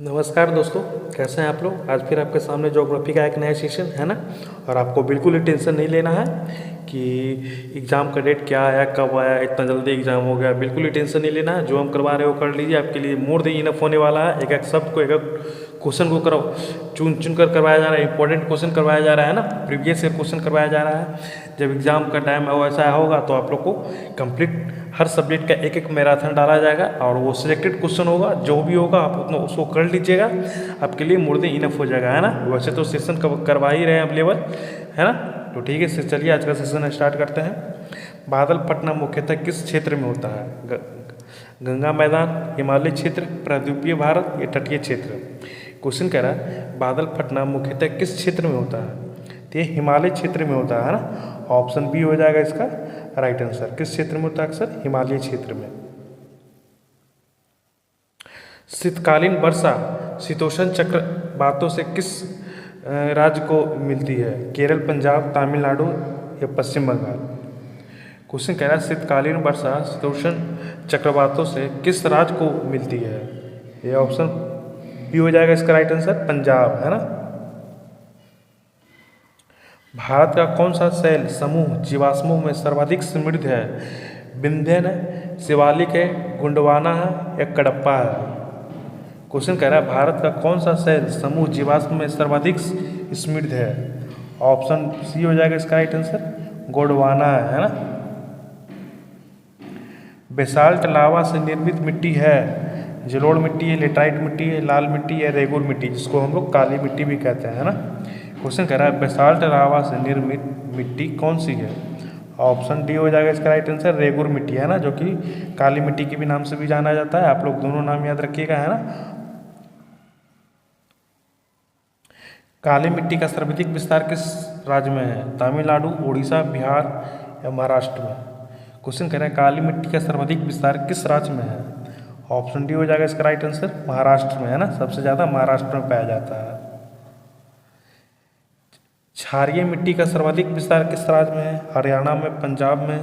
नमस्कार दोस्तों, कैसे हैं आप लोग। आज फिर आपके सामने ज्योग्राफी का एक नया सेशन है ना। और आपको बिल्कुल ही टेंशन नहीं लेना है कि एग्ज़ाम का डेट क्या आया, कब आया, इतना जल्दी एग्ज़ाम हो गया। बिल्कुल ही टेंशन नहीं लेना है। जो हम करवा रहे हो कर लीजिए, आपके लिए मोर देन इनफ होने वाला है। एक एक शब्द को, एक एक क्वेश्चन को करो चुन चुन कर करवाया जा रहा है। इंपॉर्टेंट क्वेश्चन करवाया जा रहा है ना, प्रीवियस ईयर क्वेश्चन करवाया जा रहा है। जब एग्ज़ाम का टाइम ऐसा होगा तो आप लोग को कंप्लीट हर सब्जेक्ट का एक एक मैराथन डाला जाएगा और वो सिलेक्टेड क्वेश्चन होगा। जो भी होगा आप उतना उसको कर लीजिएगा, आपके लिए मोर देन इनफ हो जाएगा, है ना। वैसे तो सेशन करवा ही रहे हैं अवेलेबल, है ना। तो ठीक है, चलिए आज का सेशन स्टार्ट करते हैं। बादल फटना मुख्यतः किस क्षेत्र में होता है? गंगा मैदान, हिमालय क्षेत्र, प्रायद्वीपीय भारत या तटीय क्षेत्र? क्वेश्चन कह रहा है बादल फटना मुख्यतः किस क्षेत्र में होता है? तो ये हिमालय क्षेत्र में होता है ना। ऑप्शन बी हो जाएगा इसका राइट आंसर। किस क्षेत्र में होता है अक्सर? हिमालय क्षेत्र में। शीतकालीन वर्षा शीतोष्ण चक्र बातों से किस राज्य को मिलती है? केरल, पंजाब, तमिलनाडु या पश्चिम बंगाल? क्वेश्चन कह रहा है शीतकालीन वर्षा शीतोष्ण चक्रवातों से किस राज्य को मिलती है? ये ऑप्शन बी हो जाएगा इसका राइट आंसर, पंजाब, है ना। भारत का कौन सा शैल समूह जीवाश्मों में सर्वाधिक समृद्ध है? विंध्यन है, शिवालिक है, गोंडवाना है या कडप्पा है? क्वेश्चन कह रहा है भारत का कौन सा शैल समूह जीवाश्म में सर्वाधिक समृद्ध है? ऑप्शन सी हो जाएगा इसका राइट आंसर, गोंडवाना है ना। बेसाल्ट लावा से निर्मित मिट्टी है। जलोढ़ मिट्टी है, लेटराइट मिट्टी है, लाल मिट्टी है, रेगुर मिट्टी, जिसको हम लोग काली मिट्टी भी कहते हैं, है ना। क्वेश्चन कह रहा है बेसाल्ट लावा से निर्मित मिट्टी कौन सी है? ऑप्शन डी हो जाएगा इसका राइट आंसर, रेगुर मिट्टी, है ना, जो कि काली मिट्टी के भी नाम से भी जाना जाता है। आप लोग दोनों नाम याद रखिएगा, है ना। काली मिट्टी का सर्वाधिक विस्तार किस राज्य में है? तमिलनाडु, उड़ीसा, बिहार या महाराष्ट्र में? क्वेश्चन कह रहा है काली मिट्टी का सर्वाधिक विस्तार किस राज्य में है? ऑप्शन डी हो जाएगा इसका राइट आंसर, महाराष्ट्र में, है ना। सबसे ज़्यादा महाराष्ट्र में पाया जाता है। क्षारीय मिट्टी का सर्वाधिक विस्तार किस राज्य में है? हरियाणा में, पंजाब में,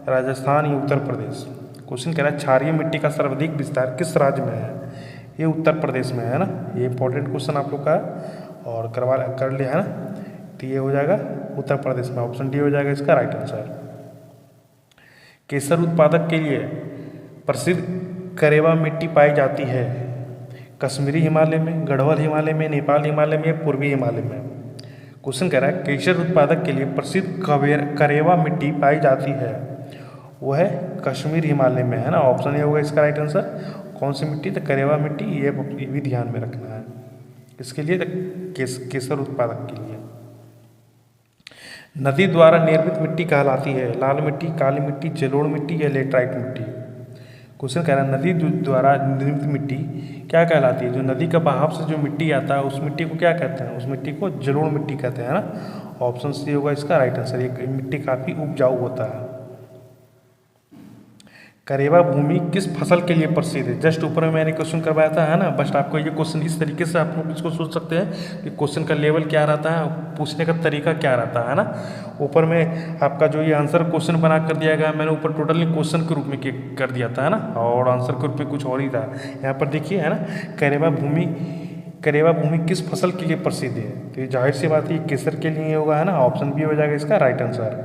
राजस्थान या उत्तर प्रदेश? क्वेश्चन कह रहा है क्षारीय मिट्टी का सर्वाधिक विस्तार किस राज्य में है? ये उत्तर प्रदेश में है ना। ये इंपॉर्टेंट क्वेश्चन आप लोग का है और कर लिया है ना। तो ये हो जाएगा उत्तर प्रदेश में। ऑप्शन डी हो जाएगा इसका राइट आंसर। केसर उत्पादक के लिए प्रसिद्ध करेवा मिट्टी पाई जाती है। कश्मीरी हिमालय में, गढ़वाल हिमालय में, नेपाल हिमालय में या पूर्वी हिमालय में? क्वेश्चन कह रहा है केसर उत्पादक के लिए प्रसिद्ध करेवा मिट्टी पाई जाती है, वो है कश्मीर हिमालय में, है ना। ऑप्शन ए होगा इसका राइट आंसर। कौन सी मिट्टी? तो करेवा मिट्टी। ये भी ध्यान में रखना है इसके लिए, केसर उत्पादक के लिए। नदी द्वारा निर्मित मिट्टी कहलाती है। लाल मिट्टी, काली मिट्टी, जलोढ़ मिट्टी या लेटराइट मिट्टी? क्वेश्चन कह रहा है नदी द्वारा निर्मित मिट्टी क्या कहलाती है? जो नदी का बहाव से जो मिट्टी आता है उस मिट्टी को क्या कहते हैं? उस मिट्टी को जलोढ़ मिट्टी कहते हैं, ना। ऑप्शन सी होगा इसका राइट आंसर। ये मिट्टी काफ़ी उपजाऊ होता है। करेवा भूमि किस फसल के लिए प्रसिद्ध है? जस्ट ऊपर में मैंने क्वेश्चन करवाया था, है ना। बस आपको ये क्वेश्चन इस तरीके से आप लोग इसको सोच सकते हैं कि क्वेश्चन का लेवल क्या रहता है, पूछने का तरीका क्या रहता है ना। ऊपर में आपका जो ये आंसर क्वेश्चन बना कर दिया गया, मैंने ऊपर टोटली क्वेश्चन के रूप में कर दिया था, है ना, और आंसर के रूप में कुछ और ही था। यहाँ पर देखिए, है ना, करेवा भूमि किस फसल के लिए प्रसिद्ध है? तो ये जाहिर सी बात है केसर के लिए होगा, है ना। ऑप्शन बी हो जाएगा इसका राइट आंसर।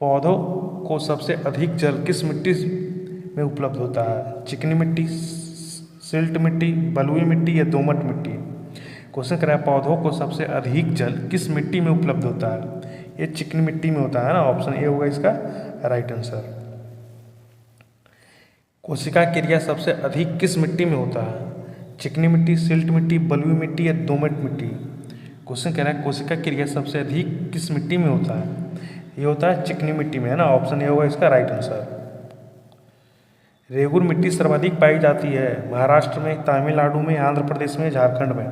पौधों को सबसे अधिक जल किस मिट्टी में उपलब्ध होता है? चिकनी मिट्टी, सिल्ट मिट्टी, बलुई मिट्टी या दोमट मिट्टी? क्वेश्चन कर रहा है पौधों को सबसे अधिक जल किस मिट्टी में उपलब्ध होता है? ये चिकनी मिट्टी में होता है ना। ऑप्शन ए होगा इसका राइट आंसर। कोशिका क्रिया सबसे अधिक किस मिट्टी में होता है? चिकनी मिट्टी, सिल्ट मिट्टी, बलुई मिट्टी या दोमट मिट्टी? क्वेश्चन कह रहा है कोशिका क्रिया सबसे अधिक किस मिट्टी में होता है? ये होता है चिकनी मिट्टी में, है ना। ऑप्शन ए होगा इसका राइट आंसर। रेगुर मिट्टी सर्वाधिक पाई जाती है महाराष्ट्र में, तमिलनाडु में, आंध्र प्रदेश में, झारखंड में?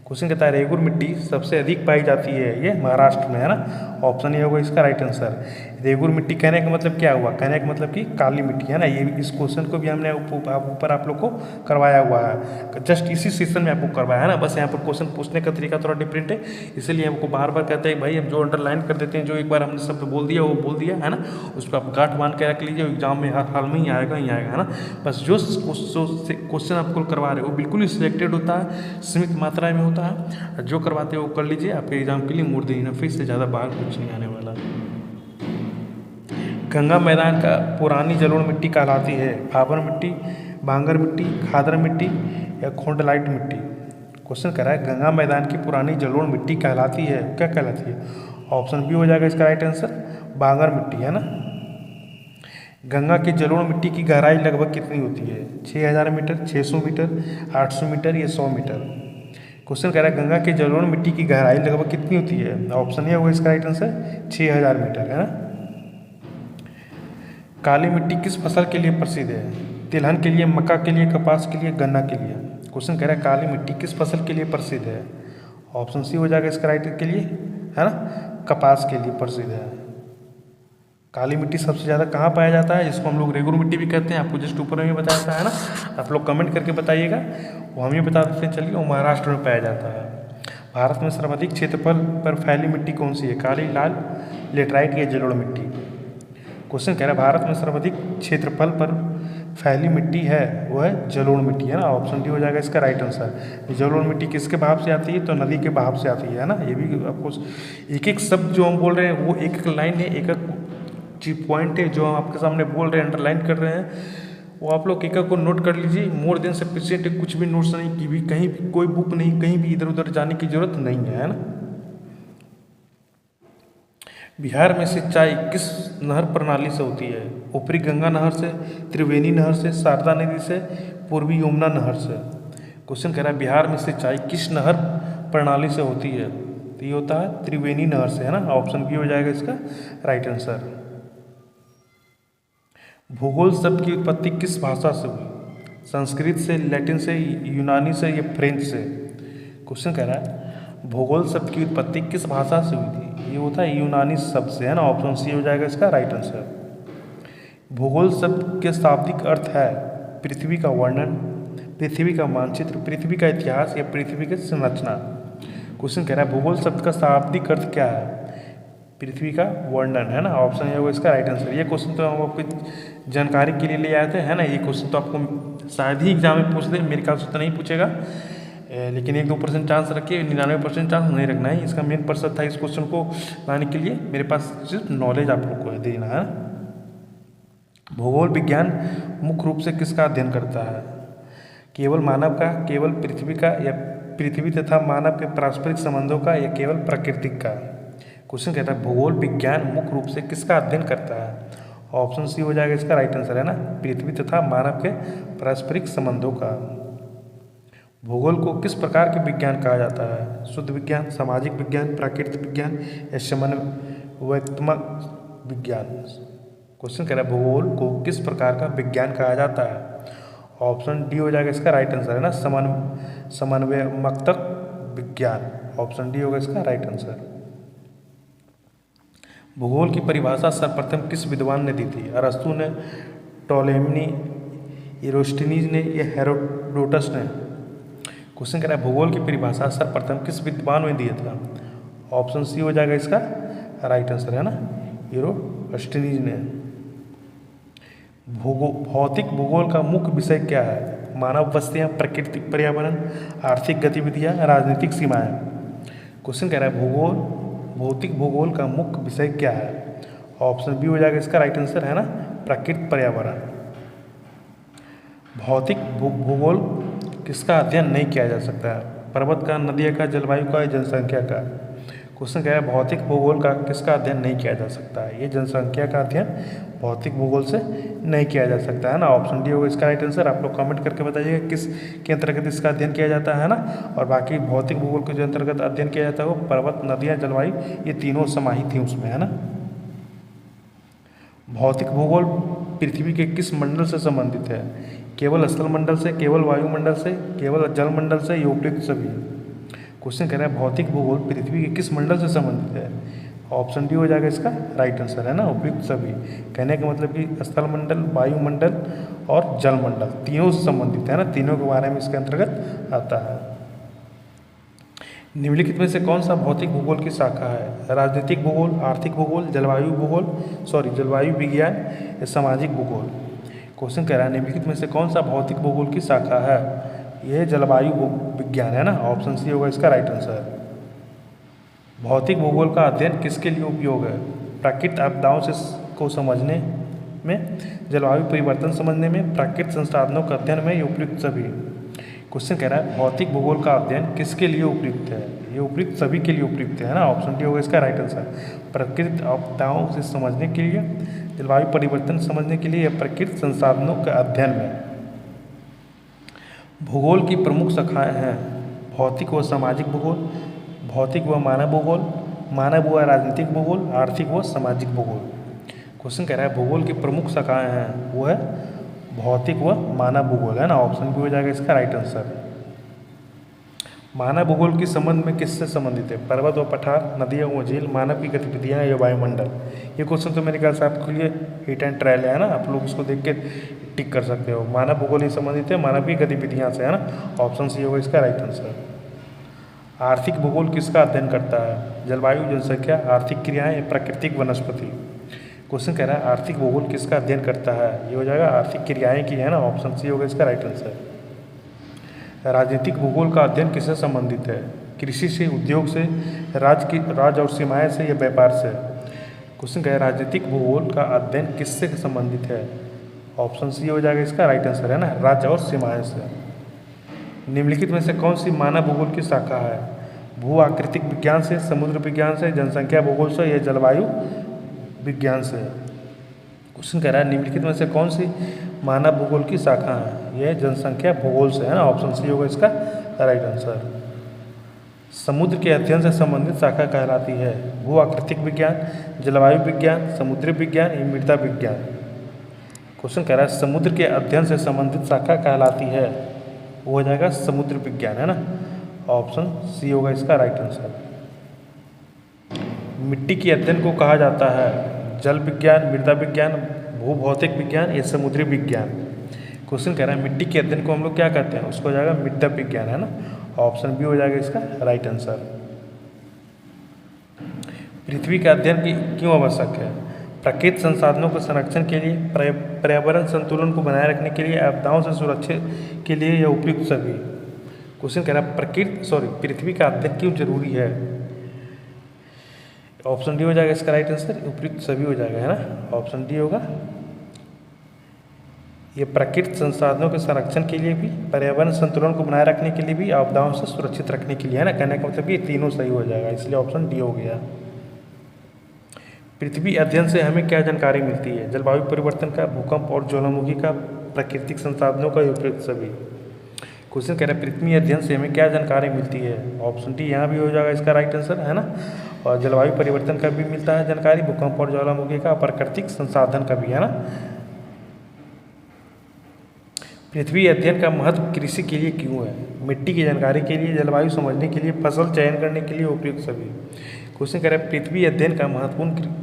क्वेश्चन कहता है रेगुर मिट्टी सबसे अधिक पाई जाती है ये महाराष्ट्र में, है ना। ऑप्शन ए होगा इसका राइट आंसर। रेगुर मिट्टी कहने का मतलब क्या हुआ, कहने का मतलब कि काली मिट्टी है ना। ये इस क्वेश्चन को भी हमने ऊपर आप लोग को करवाया हुआ है, जस्ट इसी सेशन में आपको करवाया है ना। बस यहाँ पर क्वेश्चन पूछने का तरीका थोड़ा डिफरेंट है, इसलिए हमको बार बार कहते हैं भाई हम जो अंडरलाइन कर देते हैं, जो एक बार हमने शब्द बोल दिया वो बोल दिया है ना, उसको आप गांठ बांध के रख लीजिए, एग्जाम में हर हाल में ही आएगा है ना। बस जो क्वेश्चन आपको करवा रहे हो वो बिल्कुल ही सिलेक्टेड होता है, सीमित मात्रा में होता है, जो करवाते हैं वो कर लीजिए, आपके एग्जाम के लिए मोर देन इनफ, इससे ज़्यादा बाहर कुछ नहीं आने वाला। गंगा मैदान का पुरानी जलोढ़ मिट्टी कहलाती है भाबर मिट्टी, बांगर मिट्टी, खादर मिट्टी या खोंडलाइट मिट्टी। क्वेश्चन कह रहा है गंगा मैदान की पुरानी जलोढ़ मिट्टी कहलाती है, क्या कहलाती है? ऑप्शन बी हो जाएगा इसका राइट आंसर, बांगर मिट्टी है ना। गंगा की जलोढ़ मिट्टी की गहराई लगभग कितनी होती है? 6000 मीटर, 600 मीटर, 800 मीटर या 100 मीटर। क्वेश्चन कह रहा है गंगा की जलोढ़ मिट्टी की गहराई लगभग कितनी होती है? ऑप्शन ए होगा इसका राइट आंसर 6000 मीटर है ना। काली मिट्टी किस फसल के लिए प्रसिद्ध है? तिलहन के लिए, मक्का के लिए, कपास के लिए, गन्ना के लिए। क्वेश्चन कह रहा है काली मिट्टी किस फसल के लिए प्रसिद्ध है? ऑप्शन सी हो जाएगा इसका राइट के लिए है ना, कपास के लिए प्रसिद्ध है। काली मिट्टी सबसे ज़्यादा कहाँ पाया जाता है? जिसको हम लोग रेगुर मिट्टी भी कहते हैं, आपको जस्ट ऊपर में बताया था है ना। आप लोग कमेंट करके बताइएगा, वो हम ये बता देते हैं। चलिए, वो महाराष्ट्र में पाया जाता है। भारत में सर्वाधिक क्षेत्रफल पर फैली मिट्टी कौन सी है? काली, लाल, लेटराइट या जलोढ़ मिट्टी। क्वेश्चन कह रहा है भारत में सर्वाधिक क्षेत्रफल पर फैली मिट्टी है वो है जलोढ़ मिट्टी है ना। ऑप्शन डी हो जाएगा इसका राइट आंसर। जलोढ़ मिट्टी किसके बहाव से आती है? तो नदी के बहाव से आती है ना। ये भी आपको एक एक शब्द जो हम बोल रहे हैं वो एक एक लाइन है, एक एक पॉइंट है जो हम आपके सामने बोल रहे हैं, अंडरलाइन कर रहे हैं, वो आप लोग एक एक को नोट कर लीजिए। मोर देन सफिशिएंट, कुछ भी नोट्स नहीं की भी, कहीं भी कोई बुक नहीं, कहीं भी इधर उधर जाने की जरूरत नहीं है ना। बिहार में सिंचाई किस नहर प्रणाली से होती है? ऊपरी गंगा नहर से, त्रिवेणी नहर से, शारदा नदी से, पूर्वी यमुना नहर से। क्वेश्चन कह रहा है बिहार में सिंचाई किस नहर प्रणाली से होती है? तो ये होता है त्रिवेणी नहर से है ना। ऑप्शन बी हो जाएगा इसका राइट आंसर। भूगोल शब्द की उत्पत्ति किस भाषा से हुई? संस्कृत से, लैटिन से, यूनानी से या फ्रेंच से। क्वेश्चन कह रहा है भूगोल शब्द की उत्पत्ति किस भाषा से हुई थी? ये होता है यूनानी शब्द से है ना। ऑप्शन सी हो जाएगा इसका राइट आंसर। भूगोल शब्द के शाब्दिक अर्थ है पृथ्वी का वर्णन, पृथ्वी का मानचित्र, पृथ्वी का इतिहास या पृथ्वी की संरचना। क्वेश्चन कह रहा है भूगोल शब्द का शाब्दिक अर्थ क्या है? पृथ्वी का वर्णन है ना। ऑप्शन ये होगा इसका राइट आंसर। ये क्वेश्चन तो हम आपको जानकारी के लिए ले आए थे है ना। ये क्वेश्चन तो आपको शायद ही एग्जाम में पूछ दे, मेरे ख्याल से तो नहीं पूछेगा, लेकिन 1-2% चांस रखिए, 99% चांस नहीं रखना है। इसका मेन पर्पस था इस क्वेश्चन को लाने के लिए, मेरे पास सिर्फ नॉलेज आप लोग को देना है। भूगोल विज्ञान मुख्य रूप से किसका अध्ययन करता है? केवल मानव का, केवल पृथ्वी का, या पृथ्वी तथा मानव के पारस्परिक संबंधों का, या केवल प्राकृतिक का। क्वेश्चन कहता है भूगोल विज्ञान मुख्य रूप से किसका अध्ययन करता है? ऑप्शन सी हो जाएगा इसका राइट आंसर है ना, पृथ्वी तथा मानव के पारस्परिक संबंधों का। भूगोल को किस प्रकार के विज्ञान कहा जाता है? शुद्ध विज्ञान, सामाजिक विज्ञान, प्राकृतिक विज्ञान या समन्वयात्मक विज्ञान। क्वेश्चन कह रहा है भूगोल को किस प्रकार का विज्ञान कहा जाता है? ऑप्शन डी हो जाएगा इसका राइट आंसर है ना, समन्वयात्मक विज्ञान। ऑप्शन डी होगा इसका राइट आंसर। भूगोल की परिभाषा सर्वप्रथम किस विद्वान ने दी थी? अरस्तु ने, टॉलेमी, इरोस्टीनीज ने या हेरोडोटस ने। क्वेश्चन कह रहा है भूगोल की परिभाषा सर्वप्रथम किस विद्वान ने दिया था? ऑप्शन सी हो जाएगा इसका राइट आंसर है ना, इरोस्टीनीज ने। भौतिक भूगोल का मुख्य विषय क्या है? मानव बस्तियाँ, प्राकृतिक पर्यावरण, आर्थिक गतिविधियाँ, राजनीतिक सीमाएं। क्वेश्चन कह रहा है भौतिक भूगोल का मुख्य विषय क्या है? ऑप्शन बी हो जाएगा इसका राइट आंसर है ना, प्राकृतिक पर्यावरण। भौतिक भूगोल किसका अध्ययन नहीं किया जा सकता है? पर्वत का, नदियों का, जलवायु का या जनसंख्या का। क्वेश्चन क्या है भौतिक भूगोल का किसका अध्ययन नहीं किया जा सकता है? ये जनसंख्या का अध्ययन भौतिक भूगोल से नहीं किया जा सकता है ना। ऑप्शन डी होगा इसका राइट आंसर। आप लोग कमेंट करके बताइएगा किस के अंतर्गत इसका अध्ययन किया जाता है ना। और बाकी भौतिक भूगोल के जो अंतर्गत अध्ययन किया जाता है वो पर्वत, नदियाँ, जलवायु ये तीनों समाहित ही उसमें है ना। भौतिक भूगोल पृथ्वी के किस मंडल से संबंधित है? केवल स्थल मंडल से, केवल वायुमंडल से, केवल जल मंडल से या उपयुक्त सभी। क्वेश्चन कह रहा है भौतिक भूगोल पृथ्वी के किस मंडल से संबंधित है? ऑप्शन डी हो जाएगा इसका राइट आंसर, है ना। उपयुक्त सभी कहने का मतलब कि स्थल मंडल, वायुमंडल और जलमंडल तीनों से संबंधित है ना, तीनों के बारे में इसके अंतर्गत आता है। निम्नलिखित में से कौन सा भौतिक भूगोल की शाखा है? राजनीतिक भूगोल, आर्थिक भूगोल, जलवायु विज्ञान या सामाजिक भूगोल। क्वेश्चन कह रहा है निम्नलिखित में से कौन सा भौतिक भूगोल की शाखा है? यह जलवायु विज्ञान है ना, ऑप्शन सी होगा इसका राइट आंसर। भौतिक भूगोल का अध्ययन किसके लिए उपयोग है? प्राकृतिक आपदाओं से को समझने में, जलवायु परिवर्तन समझने में, प्राकृतिक संसाधनों का अध्ययन में, ये उपयुक्त सभी। क्वेश्चन कह रहा है भौतिक भूगोल का अध्ययन किसके लिए उपयुक्त है? ये उपयुक्त सभी के लिए उपयुक्त है ना, ऑप्शन डी होगा इसका राइट आंसर। प्राकृतिक आपदाओं से समझने के लिए, जलवायु परिवर्तन समझने के लिए या प्राकृतिक संसाधनों के अध्ययन में। भूगोल की प्रमुख शाखाएं हैं भौतिक व सामाजिक भूगोल, भौतिक व मानव भूगोल, मानव व राजनीतिक भूगोल, आर्थिक व सामाजिक भूगोल। क्वेश्चन कह रहा है भूगोल की प्रमुख शाखाएं हैं, वो है भौतिक व मानव भूगोल, है ना, ऑप्शन बी हो जाएगा इसका राइट आंसर। मानव भूगोल के संबंध में किससे संबंधित है? पर्वत व पठार, नदियाँ व झील, मानव की गतिविधियाँ या वायुमंडल। ये क्वेश्चन तो मेरे ख्याल से आपके लिए हिट एंड ट्रायल है ना, आप लोग इसको देख के टिक कर सकते हो। मानव भूगोल ही संबंधित है मानव की गतिविधियाँ से, है ना, ऑप्शन सी होगा इसका राइट आंसर। आर्थिक भूगोल किसका अध्ययन करता है? जलवायु, जनसंख्या, आर्थिक क्रियाएं या प्राकृतिक वनस्पति। क्वेश्चन कह रहा है आर्थिक भूगोल किसका अध्ययन करता है? ये हो जाएगा आर्थिक क्रियाएं की, है ना, ऑप्शन सी होगा इसका राइट आंसर। राजनीतिक भूगोल का अध्ययन किससे संबंधित है? कृषि से, उद्योग से, राज्य और सीमाएं से या व्यापार से। क्वेश्चन कह रहा है राजनीतिक भूगोल का अध्ययन किससे संबंधित है? ऑप्शन सी हो जाएगा इसका राइट आंसर, है ना, राज्य और सीमाएं से। निम्नलिखित में से कौन सी मानव भूगोल की शाखा है? भू आकृतिक विज्ञान से, समुद्र विज्ञान से, जनसंख्या भूगोल से या जलवायु विज्ञान से। क्वेश्चन कह रहा है निम्नलिखित में से कौन सी मानव भूगोल की शाखा है? यह जनसंख्या भूगोल से, है ना, ऑप्शन सी होगा इसका राइट आंसर। समुद्र के अध्ययन से संबंधित शाखा कहलाती है भू आकृतिक विज्ञान, जलवायु विज्ञान, समुद्री विज्ञान या मृदा विज्ञान। क्वेश्चन कह रहा है समुद्र के अध्ययन से संबंधित शाखा कहलाती है, वो हो जाएगा समुद्र विज्ञान, है ना, ऑप्शन सी होगा इसका राइट आंसर। मिट्टी के अध्ययन को कहा जाता है जल विज्ञान, मृदा विज्ञान, भूभौतिक विज्ञान या समुद्री विज्ञान। क्वेश्चन कह रहा है मिट्टी के अध्ययन को हम लोग क्या कहते हैं? उसको हो जाएगा मृदा विज्ञान, है ना, ऑप्शन बी हो जाएगा इसका राइट आंसर। पृथ्वी का अध्ययन क्यों आवश्यक है? प्राकृतिक संसाधनों के संरक्षण के लिए, पर्यावरण संतुलन को बनाए रखने के लिए, आपदाओं से सुरक्षा के लिए या उपयुक्त सभी। क्वेश्चन कह रहा है पृथ्वी का अध्ययन क्यों जरूरी है? ऑप्शन डी हो जाएगा इसका राइट आंसर, उपयुक्त सभी हो जाएगा, है ना, ऑप्शन डी होगा। ये प्राकृतिक संसाधनों के संरक्षण के लिए भी, पर्यावरण संतुलन को बनाए रखने के लिए भी, आपदाओं से सुरक्षित रखने के लिए, है ना, कहने का मतलब ये तीनों सही हो जाएगा, इसलिए ऑप्शन डी हो गया। पृथ्वी अध्ययन से हमें क्या जानकारी मिलती है? जलवायु परिवर्तन का, भूकंप और ज्वालामुखी का, प्राकृतिक संसाधनों का, उपयुक्त सभी। क्वेश्चन कह रहा है पृथ्वी अध्ययन से हमें क्या जानकारी मिलती है? ऑप्शन डी यहाँ भी हो जाएगा इसका राइट आंसर, है ना, और जलवायु परिवर्तन का भी मिलता है जानकारी, भूकंप और ज्वालामुखी का, प्राकृतिक संसाधन का भी, है ना। पृथ्वी अध्ययन का महत्व कृषि के लिए क्यों है? मिट्टी की जानकारी के लिए, जलवायु समझने के लिए, फसल चयन करने के लिए, उपयुक्त सभी। क्वेश्चन कह रहा है पृथ्वी अध्ययन का महत्वपूर्ण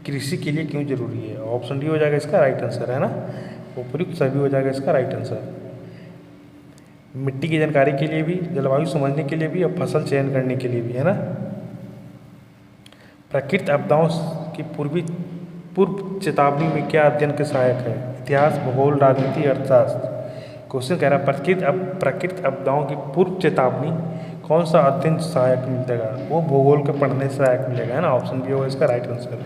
कृषि के लिए क्यों जरूरी है? ऑप्शन डी हो जाएगा इसका राइट आंसर, है ना, उपयुक्त सभी हो जाएगा इसका राइट आंसर। मिट्टी की जानकारी के लिए भी, जलवायु समझने के लिए भी और फसल चयन करने के लिए भी, है ना। प्राकृतिक आपदाओं की पूर्व चेतावनी में क्या अध्ययन के सहायक है? इतिहास, भूगोल, राजनीति, अर्थशास्त्र। क्वेश्चन कह रहा है प्राकृतिक आपदाओं की पूर्व चेतावनी कौन सा अध्ययन सहायक मिलेगा? वो भूगोल के पढ़ने से सहायक मिलेगा, है ना, ऑप्शन बी होगा इसका राइट आंसर।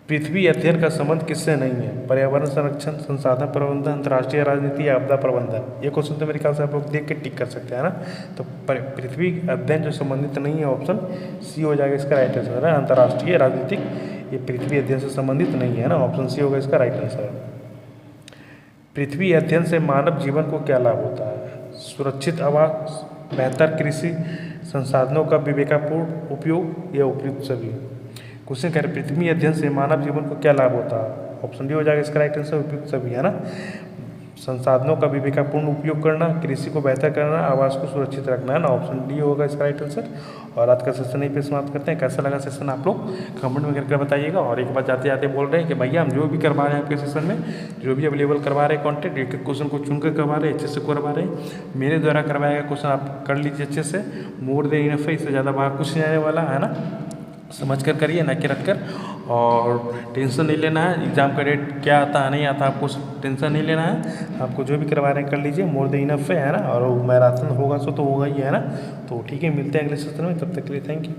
पृथ्वी अध्ययन का संबंध किससे नहीं है? पर्यावरण संरक्षण, संसाधन प्रबंधन, अंतर्राष्ट्रीय राजनीति या आपदा प्रबंधन। ये क्वेश्चन तो मेरे ख्याल से आप लोग देख के टिक कर सकते हैं, ना। तो पृथ्वी अध्ययन जो संबंधित नहीं है, ऑप्शन सी हो जाएगा इसका राइट आंसर, है अंतर्राष्ट्रीय राजनीतिक, ये पृथ्वी अध्ययन से संबंधित नहीं है, ना, ऑप्शन सी होगा इसका राइट आंसर। पृथ्वी अध्ययन से मानव जीवन को क्या लाभ होता है? सुरक्षित आवास, बेहतर कृषि, संसाधनों का विवेकपूर्ण उपयोग या उपयुक्त सभी। क्वेश्चन कह रहे पृथ्वी अध्ययन से मानव जीवन को क्या लाभ होता है? ऑप्शन डी हो जाएगा इसका राइट आंसर, उपयुक्त सभी, है ना। संसाधनों का विवेकपूर्ण उपयोग करना, कृषि को बेहतर करना, आवास को सुरक्षित रखना, है ना। ऑप्शन डी होगा इसका राइट आंसर। और आज का सेशन यहीं पे समाप्त करते हैं। कैसा लगा सेशन आप लोग कमेंट में करके बताइएगा। और एक बार जाते जाते बोल रहे हैं कि भैया हम जो भी करवा रहे हैं आपके सेशन में, जो भी अवेलेबल करवा रहे हैं कॉन्टेंट, एक एक क्वेश्चन को चुन कर करवा रहे हैं, अच्छे से करवा रहे हैं। मेरे द्वारा करवाया गया क्वेश्चन आप कर लीजिए अच्छे से, मोर देन इनफ है, इससे ज़्यादा बाहर कुछ नहीं आने वाला है ना। समझ कर करिए, ना कि रख कर। और टेंशन नहीं लेना है, एग्ज़ाम का डेट क्या आता है नहीं आता आपको टेंशन नहीं लेना है। आपको जो भी करवा रहे हैं कर लीजिए, मोर देन इनफ है ना। और मैराथन होगा सो तो होगा ही है ना। तो ठीक है, मिलते हैं अगले सेशन में, तब तक के लिए थैंक यू।